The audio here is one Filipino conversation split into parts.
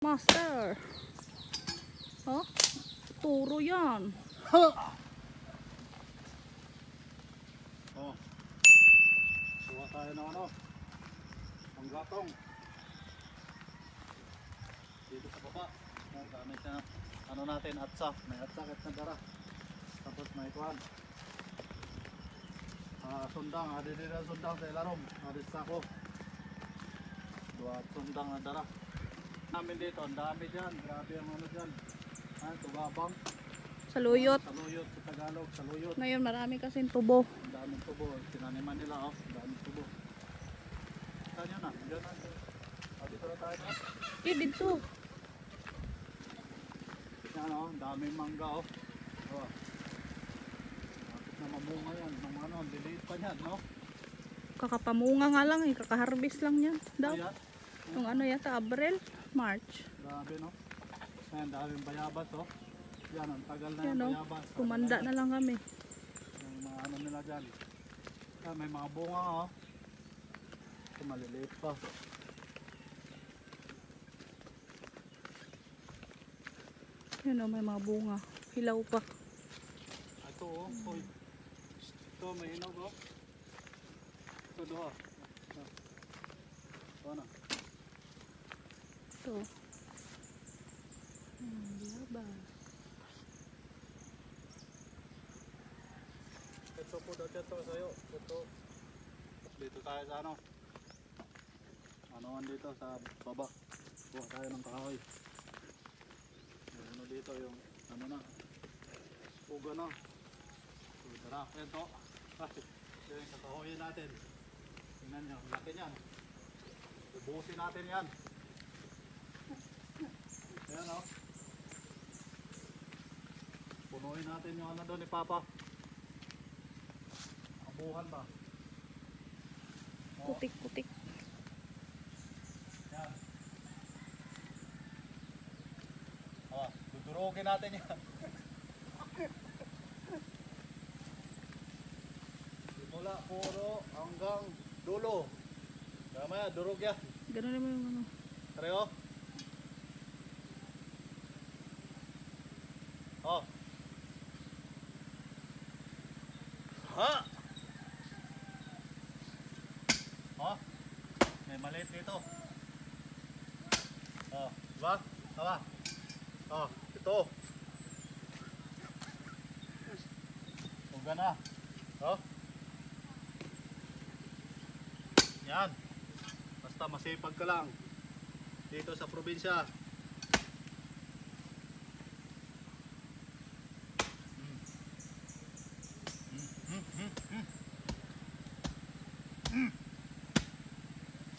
Master. Oh, turo yan. Oh. Kuha tayo ng ano? Ang gatong. Dito sa baba. Gamit na ano natin, atsa. May atsa at nagara. Tapos may kuhan. Sundang. Adi dito sundang sa ilarom. Adi sa ako. Dua sundang na dara. Namin dito. Ang dami dyan. Grabe ang ano dyan. Tubabang. Saluyot. Saluyot sa Tagalog. Saluyot. Ngayon marami kasing tubo. Ang daming tubo. Tinaniman nila. Oh. Ang daming tubo. Saan yun na? Diyan na. Dito na tayo na. Dito. Yan o. Ang daming mangga o. Oh. Bakit na mamunga yan? Nung ano, diliit pa yan, no? Kakapamunga nga lang eh. Kakaharbis lang yan daw. Ayan. Yung ano yata, Abril, March. Grabe, no? Ayan, daming bayabas, oh. Yan, ang tagal na Yan yung o. bayabas. Kumanda na lang kami. Yung mga ano nila dyan. Ayan, may mga bunga, oh. Ito, maliliit pa. Yan o, may mga bunga. Hilaw pa. Ito, oh. Uy. Ito, may hinog, oh. Ito, doha. Ito na. Ito. Bayabas. Ito po dati ito sa'yo. Ito. Dito tayo sa ano. Anoan dito sa baba. Kuha tayo ng kahoy. Yung ano dito yung ano na. Puga na. So, tara. Ito. Ito yung kakahoyin natin. Tingnan nyo. Laki niyan. Ubusin natin yan. Ayan o. Punuin natin yung ano doon ni Papa. Abuhan ba? Kutik-kutik. Yan. Dudurugin natin yan. Simula puro hanggang dulo. Mamaya durog yan. Ganun naman yung ano. Pareho? Oh. Ha? Oh. May maliit dito. Oh, diba? Diba? Oh, ito. Huwag na. Oh. Yan. Basta masipag ka lang. Dito sa probinsya.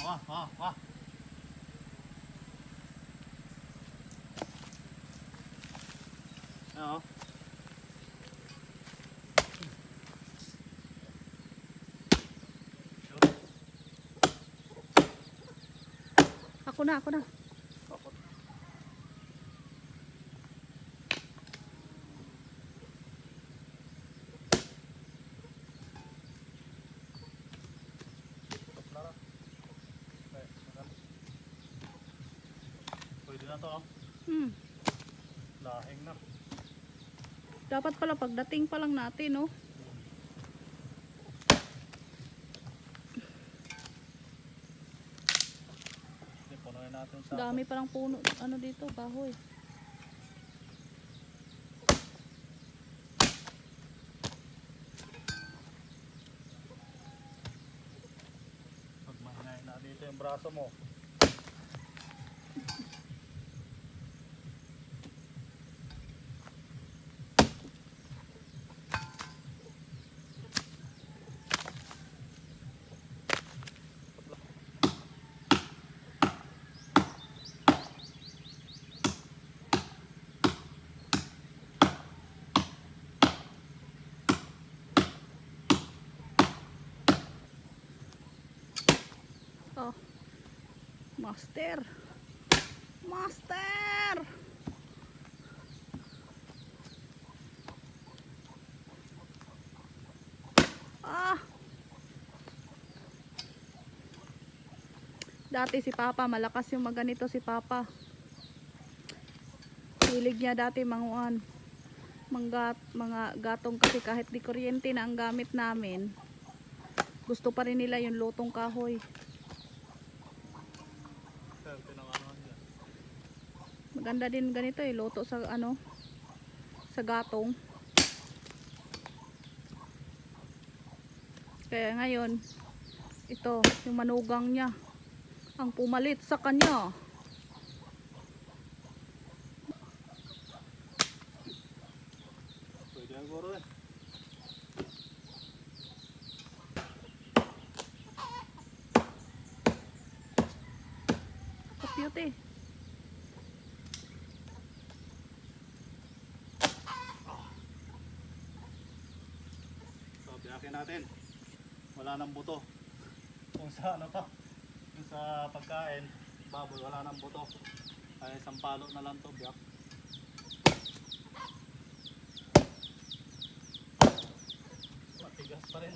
Wah. Ano? Ako na. Pwede na to, oh. Lahing na. Dapat pala pagdating pa lang natin, no? Punuin natin sa Dami palang puno. Ano dito? Bahoy. pag mahinain na dito yung braso mo. Oh. Master. Ah. Dati si Papa, malakas yung maganito si Papa. Hilig niya dati manguan. Mga gatong kasi kahit di kuryente na ang gamit namin. Gusto pa rin nila yung lutong kahoy. Kaya pinanganuhan niya. Maganda din ganito eh, luto sa ano, sa gatong. Kaya ngayon, ito, yung manugang niya, ang pumalit sa kanya. Pwede ang guro eh. Cute eh. So, biyakin natin. Wala nang buto. Kung sa ano to, kung sa pagkain, baboy, wala nang buto. Ay, isang palo na lang to, biyak. Matigas pa rin.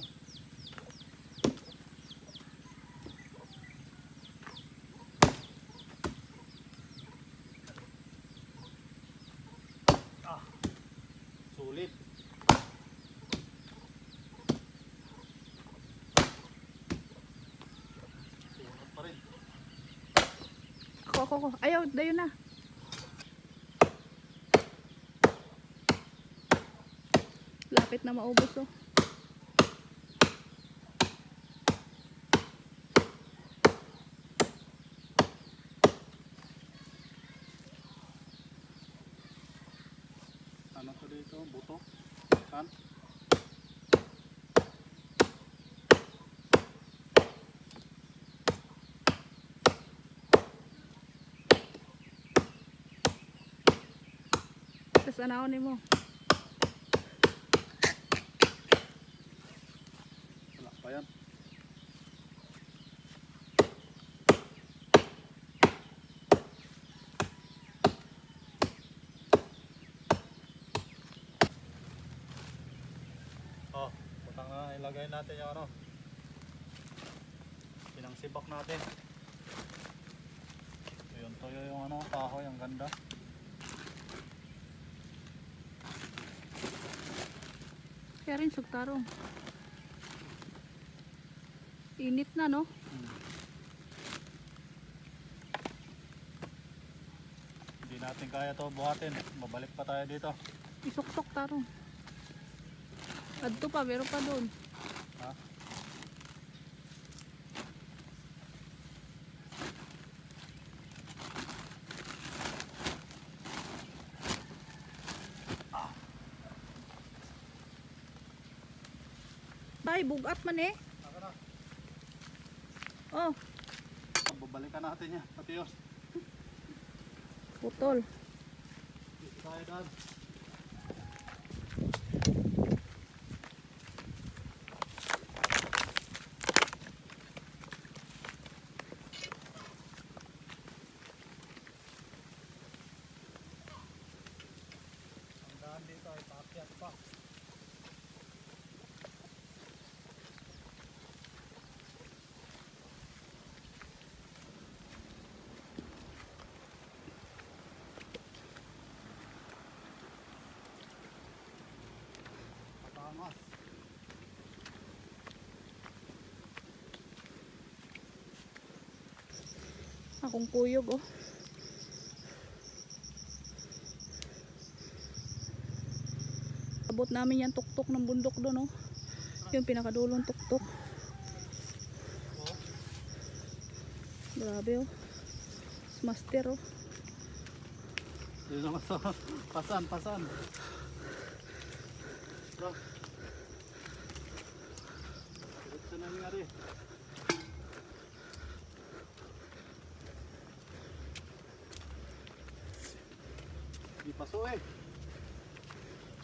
Ah, sulit. Sulit pa rin. Ako. Ayaw, dayo na. Lapit na maubos oh. Ano to dito? Buto? Kan? Tapos anaon mo. Wala pa yan. Oh, putang na ilagay natin yung ano. Pinangsibak natin. Yun, tuyo yung ano, kahoy, ang ganda. Kaya rin sugtarong. Init na no? Hindi natin kaya to buhatin. Babalik pa tayo dito. Isuksok tarong. Adto pa, meron pa doon. Ha? Ay, bugat man eh. Saka na. Oh, Babalikan natin yan. Patios. putol. Dito tayo daan. Ang daan dito ay paakyat pa. Matamas. Akong kuyog oh. Abot namin yan tuktok ng bundok doon oh. Yung pinakadulong tuktok. Grabe oh. Master oh. Dito naman sa pasan. Bro. Diretso na nangyari. Di paso eh.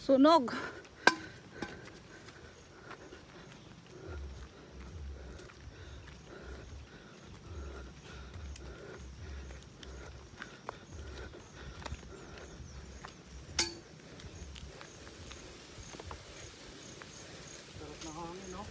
Sunog. Sarap na hangin, no?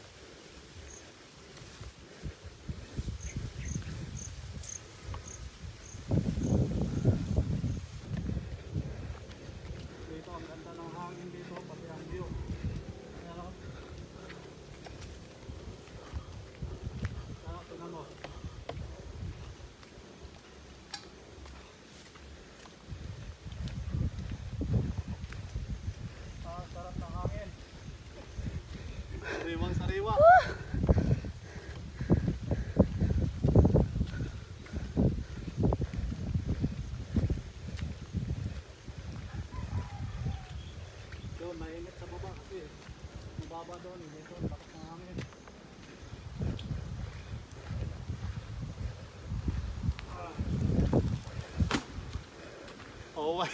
Kaway.